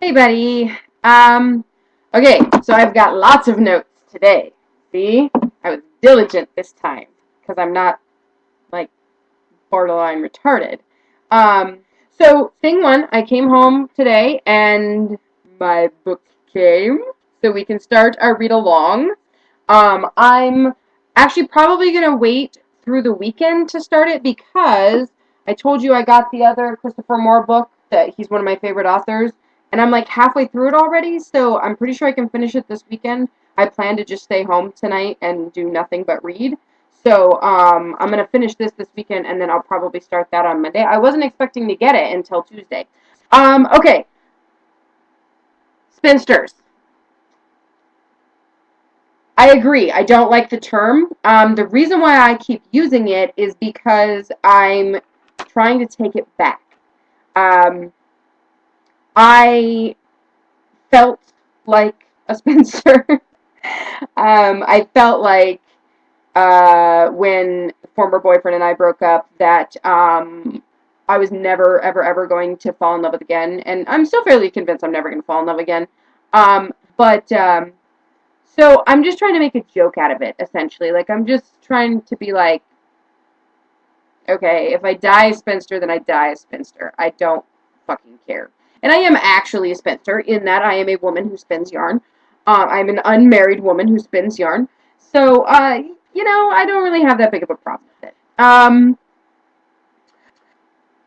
Hey, buddy. Okay, so I've got lots of notes today. See? I was diligent this time because I'm not, like, borderline retarded. Um, so, thing one, I came home today and my book came, so we can start our read along. I'm actually probably going to wait through the weekend to start it because I told you I got the other Christopher Moore book that he's one of my favorite authors, and I'm like halfway through it already, so I'm pretty sure I can finish it this weekend. I plan to just stay home tonight and do nothing but read. So I'm going to finish this weekend, and then I'll probably start that on Monday. I wasn't expecting to get it until Tuesday. Okay. Spinsters. I agree. I don't like the term. The reason why I keep using it is because I'm trying to take it back. Um, I felt like a spinster. I felt like when the former boyfriend and I broke up that I was never, ever, ever going to fall in love with again. And I'm still fairly convinced I'm never going to fall in love again. But so I'm just trying to make a joke out of it, essentially. Like, I'm just trying to be like, okay, if I die a spinster, then I die a spinster. I don't fucking care. And I am actually a spinster in that I am a woman who spins yarn. I'm an unmarried woman who spins yarn. So, I don't really have that big of a problem with it.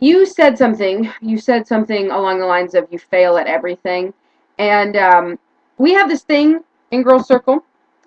You said something. You said something along the lines of you fail at everything. And we have this thing in Girl Circle,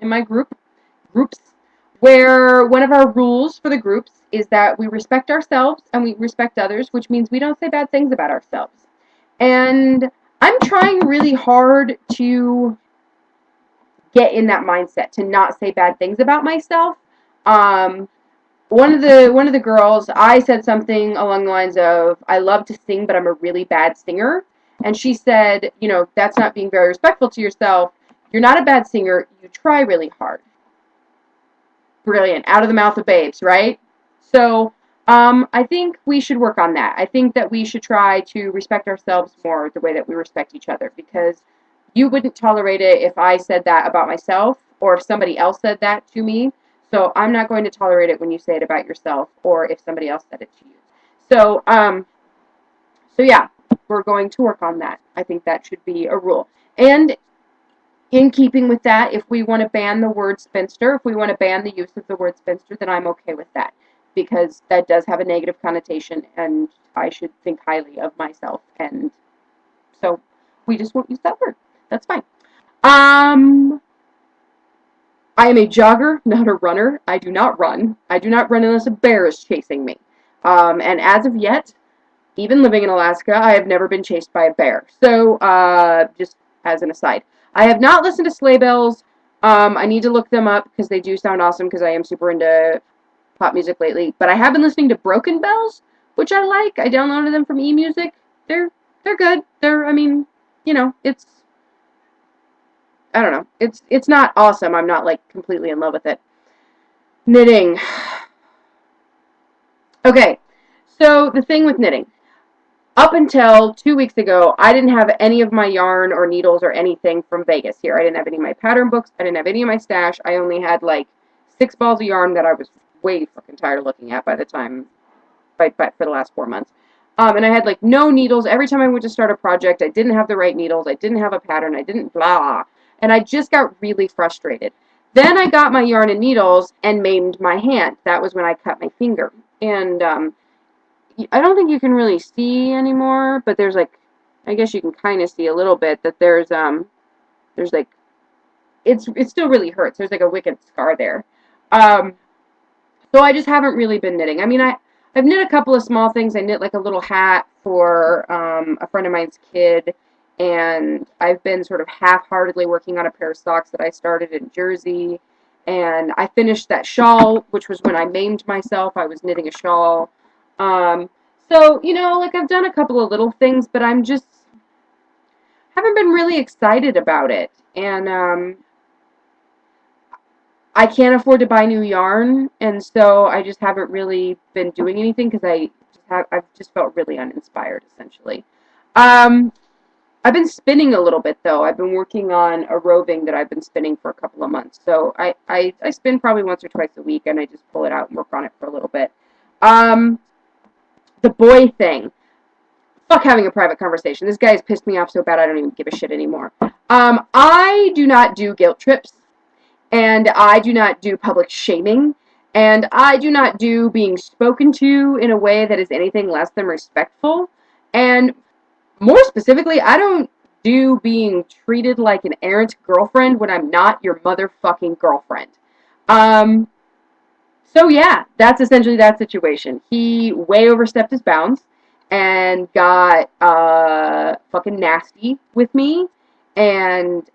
in my groups, where one of our rules for the groups is that we respect ourselves and we respect others, which means we don't say bad things about ourselves. And I'm trying really hard to get in that mindset to not say bad things about myself. Um, one of the girls, I said something along the lines of, I love to sing, but I'm a really bad singer. And she said, that's not being very respectful to yourself. You're not a bad singer. You try really hard. Brilliant. Out of the mouth of babes, right? So, I think we should work on that. I think that we should try to respect ourselves more the way that we respect each other, because you wouldn't tolerate it if I said that about myself or if somebody else said that to me. So I'm not going to tolerate it when you say it about yourself or if somebody else said it to you. So, yeah, we're going to work on that. I think that should be a rule. And in keeping with that, if we want to ban the word spinster, if we want to ban the use of the word spinster, then I'm okay with that, because that does have a negative connotation and I should think highly of myself. And so we just won't use that word. That's fine. Um, I am a jogger, not a runner. I do not run. I do not run unless a bear is chasing me. And as of yet, even living in Alaska, I have never been chased by a bear. So, just as an aside, I have not listened to Sleigh Bells. I need to look them up because they do sound awesome, because I am super into pop music lately. But I have been listening to Broken Bells, which I like. I downloaded them from eMusic. They're good. I mean, it's, I don't know. It's not awesome. I'm not like completely in love with it. Knitting. Okay. So the thing with knitting. Up until 2 weeks ago, I didn't have any of my yarn or needles or anything from Vegas here. I didn't have any of my pattern books. I didn't have any of my stash. I only had like 6 balls of yarn that I was way fucking tired of looking at by the time, for the last 4 months. And I had like no needles. Every time I went to start a project, I didn't have the right needles. I didn't have a pattern. I didn't blah. And I just got really frustrated. Then I got my yarn and needles and maimed my hand. That was when I cut my finger. And I don't think you can really see anymore, but there's like, I guess you can kind of see a little bit that there's like, it still really hurts. There's like a wicked scar there. Um, so I just haven't really been knitting. I mean, I've knit a couple of small things. I knit like a little hat for a friend of mine's kid, and I've been sort of half-heartedly working on a pair of socks that I started in Jersey, and I finished that shawl, which was when I maimed myself. I was knitting a shawl. Um, so, like, I've done a couple of little things, but I'm just haven't been really excited about it. And I can't afford to buy new yarn, and so I just haven't really been doing anything because I've just felt really uninspired, essentially. Um, I've been spinning a little bit though. I've been working on a roving that I've been spinning for a couple of months. So I spin probably once or twice a week, and I just pull it out and work on it for a little bit. Um, the boy thing. Fuck having a private conversation. This guy has pissed me off so bad I don't even give a shit anymore. I do not do guilt trips, and I do not do public shaming, and I do not do being spoken to in a way that is anything less than respectful. And more specifically, I don't do being treated like an errant girlfriend when I'm not your motherfucking girlfriend. Um, so yeah, that's essentially that situation. He way overstepped his bounds and got fucking nasty with me, and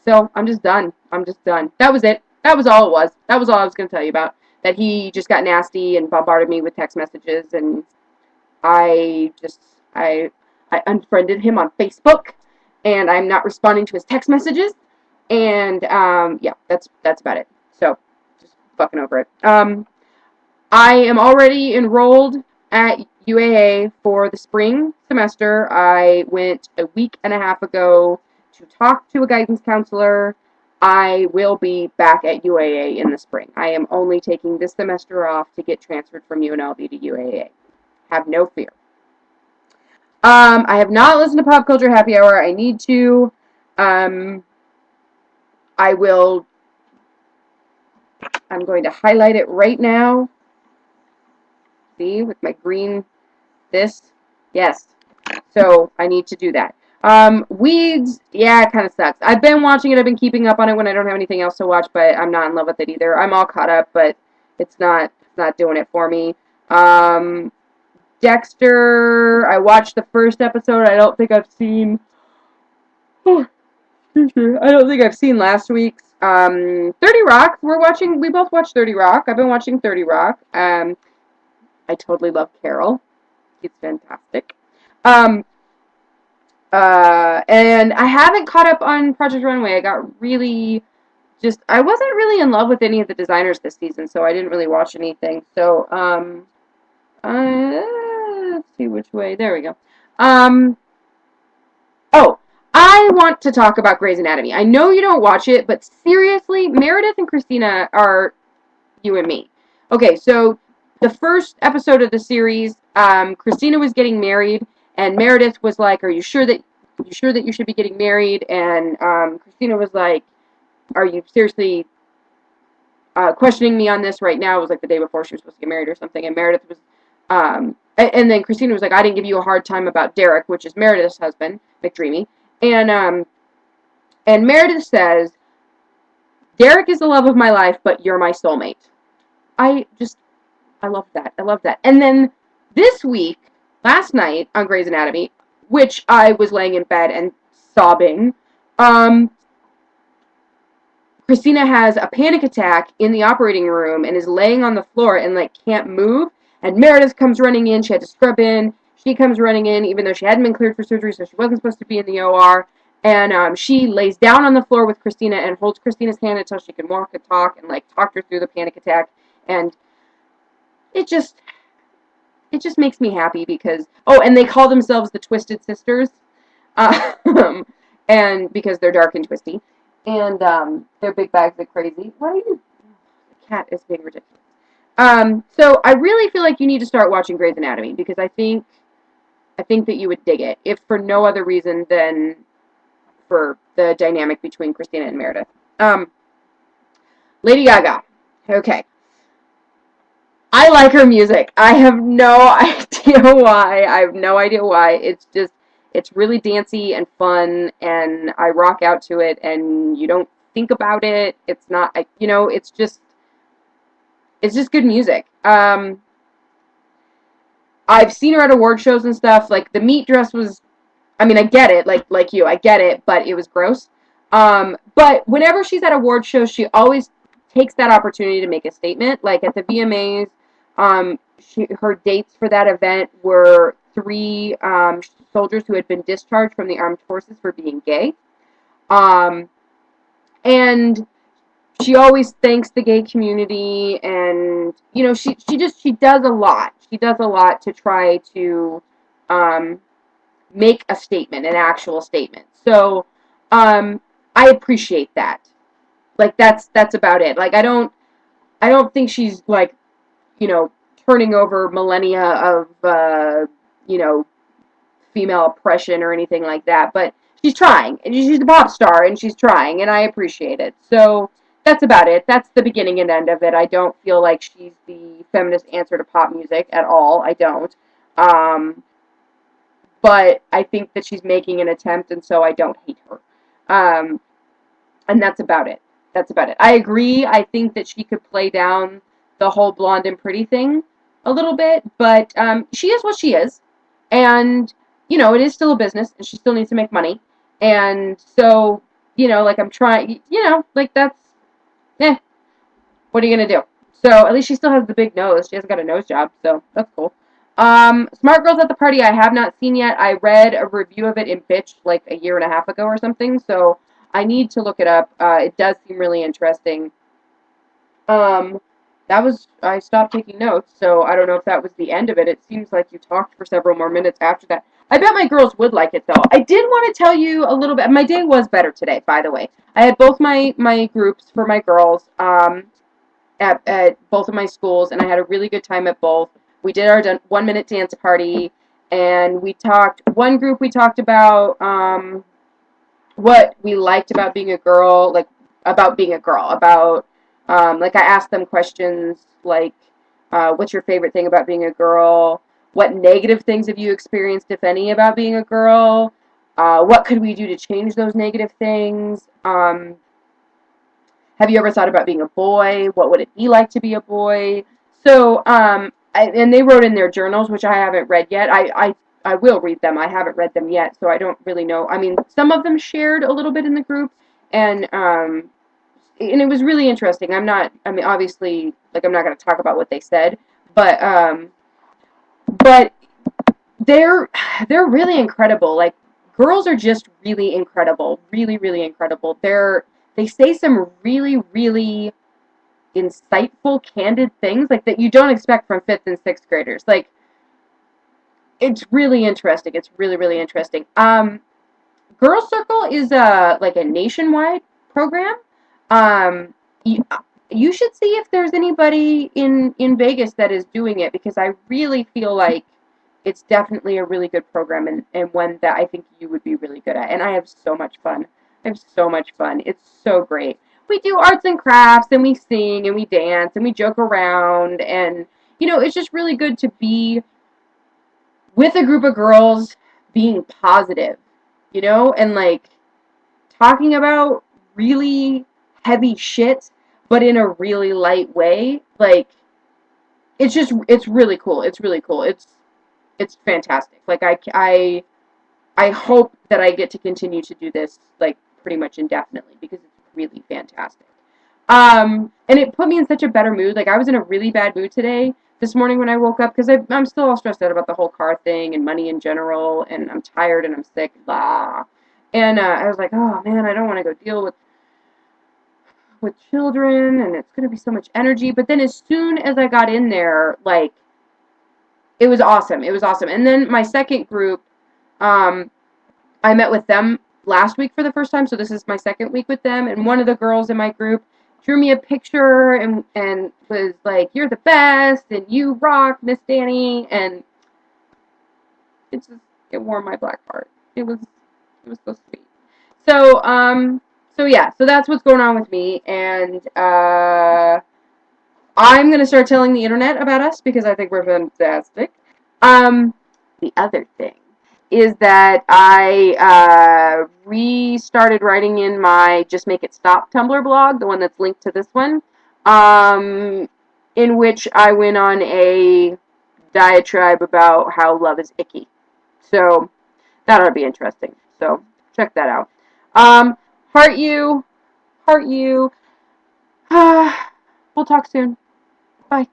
so I'm just done. I'm just done. That was it. That was all it was. That was all I was gonna tell you about. That he just got nasty and bombarded me with text messages, and I just I unfriended him on Facebook, and I'm not responding to his text messages, and yeah, that's about it. So just fucking over it. I am already enrolled at UAA for the spring semester. I went a week and a half ago to talk to a guidance counselor. I will be back at UAA in the spring. I am only taking this semester off to get transferred from UNLV to UAA. Have no fear. I have not listened to Pop Culture Happy Hour. I need to. Um, I will. I'm going to highlight it right now. See, with my green this. Yes. So I need to do that. Weeds, yeah, it kind of sucks. I've been watching it. I've been keeping up on it when I don't have anything else to watch, but I'm not in love with it either. I'm all caught up, but it's not doing it for me. Dexter, I watched the first episode. I don't think I've seen. Oh, I don't think I've seen last week's. 30 Rock. We both watched 30 Rock. I've been watching 30 Rock. I totally love Carol. He's fantastic. Um, and I haven't caught up on Project Runway. I wasn't really in love with any of the designers this season, so I didn't really watch anything. So, let's see which way. There we go. Oh, I want to talk about Grey's Anatomy. I know you don't watch it, but seriously, Meredith and Christina are you and me. Okay, so the first episode of the series, Christina was getting married, and Meredith was like, "Are you sure that you should be getting married?" And Christina was like, "Are you seriously questioning me on this right now?" It was like the day before she was supposed to get married or something, and Meredith was, and then Christina was like, "I didn't give you a hard time about Derek, which is Meredith's husband, McDreamy," and Meredith says, "Derek is the love of my life, but you're my soulmate." I just I love that. I love that. And then this week, last night on Grey's Anatomy, which I was laying in bed and sobbing, Christina has a panic attack in the operating room and is laying on the floor and like can't move. And Meredith comes running in. She had to scrub in. She comes running in, even though she hadn't been cleared for surgery, so she wasn't supposed to be in the OR. And she lays down on the floor with Christina and holds Christina's hand until she can walk and talk and like talked her through the panic attack. And it just it just makes me happy because and they call themselves the Twisted Sisters, um, and because they're dark and twisty, and they're big bags of crazy. Why are you? The cat is being ridiculous. So I really feel like you need to start watching Grey's Anatomy because I think that you would dig it, if for no other reason than for the dynamic between Christina and Meredith. Lady Gaga. Okay. I like her music. I have no idea why. I have no idea why. It's really dancey and fun, and I rock out to it, and you don't think about it. It's not, it's just good music. I've seen her at award shows and stuff. Like, the meat dress was, I mean, I get it, like you, I get it, but it was gross. But whenever she's at award shows, she always takes that opportunity to make a statement. Like at the VMAs, her dates for that event were 3 soldiers who had been discharged from the armed forces for being gay. And she always thanks the gay community, and she does a lot. She does a lot to try to make a statement, an actual statement. So, I appreciate that. Like that's about it. Like I don't think she's like, you know, turning over millennia of you know, female oppression or anything like that, but she's trying. And she's a pop star and she's trying and I appreciate it. So that's about it. That's the beginning and end of it. I don't feel like she's the feminist answer to pop music at all. I don't. Um, but I think that she's making an attempt and so I don't hate her. Um, and that's about it. That's about it. I agree. I think that she could play down the whole blonde and pretty thing a little bit, but she is what she is, and you know it is still a business, and she still needs to make money, and so you know, like I'm trying, you know, like that's eh. What are you gonna do? So at least she still has the big nose. She hasn't got a nose job, so that's cool. Smart Girls at the Party I have not seen yet. I read a review of it in Bitch like a year and a half ago or something, so I need to look it up. It does seem really interesting. Um, that was, I stopped taking notes, so I don't know if that was the end of it. It seems like you talked for several more minutes after that. I bet my girls would like it though. I did want to tell you a little bit. My day was better today, by the way. I had both my groups for my girls. At both of my schools, and I had a really good time at both. We did our 1 minute dance party, and we talked. One group we talked about what we liked about being a girl, like about being a girl, about like I asked them questions like, "What's your favorite thing about being a girl? What negative things have you experienced, if any, about being a girl? What could we do to change those negative things? Have you ever thought about being a boy? What would it be like to be a boy?" So, and they wrote in their journals, which I haven't read yet. I will read them. I haven't read them yet, so I don't really know. I mean, some of them shared a little bit in the group, and and it was really interesting. I'm not. I mean, obviously, like I'm not going to talk about what they said, but but they're they're really incredible. Like girls are just really incredible, really incredible. They say some really insightful, candid things like that you don't expect from fifth and sixth graders. Like it's really interesting. It's really interesting. Girl Circle is a like a nationwide program. Um, you, you should see if there's anybody in Vegas that is doing it because I really feel like it's definitely a really good program and one that I think you would be really good at. And I have so much fun. I have so much fun. It's so great. We do arts and crafts and we sing and we dance and we joke around and you know, it's just really good to be with a group of girls being positive, you know, and like talking about really heavy shit, but in a really light way. Like, it's really cool. It's really cool. It's fantastic. Like, I hope that I get to continue to do this, like, pretty much indefinitely because it's really fantastic. And it put me in such a better mood. Like, I was in a really bad mood today, this morning when I woke up, because I'm still all stressed out about the whole car thing and money in general, and I'm tired and I'm sick, blah. And I was like, oh man, I don't want to go deal with children, and it's gonna be so much energy. But then as soon as I got in there, like, it was awesome. It was awesome. And then my second group, um, I met with them last week for the first time, so this is my second week with them. And one of the girls in my group drew me a picture and was like, "You're the best, and you rock, Miss Danny." And it warmed my black heart. It was so sweet. So so yeah, so that's what's going on with me, and I'm gonna start telling the internet about us because I think we're fantastic. Um, the other thing is that I restarted writing in my Just Make It Stop Tumblr blog, the one that's linked to this one, in which I went on a diatribe about how love is icky. So that ought to be interesting. So check that out. Um, heart you, heart you. We'll talk soon. Bye.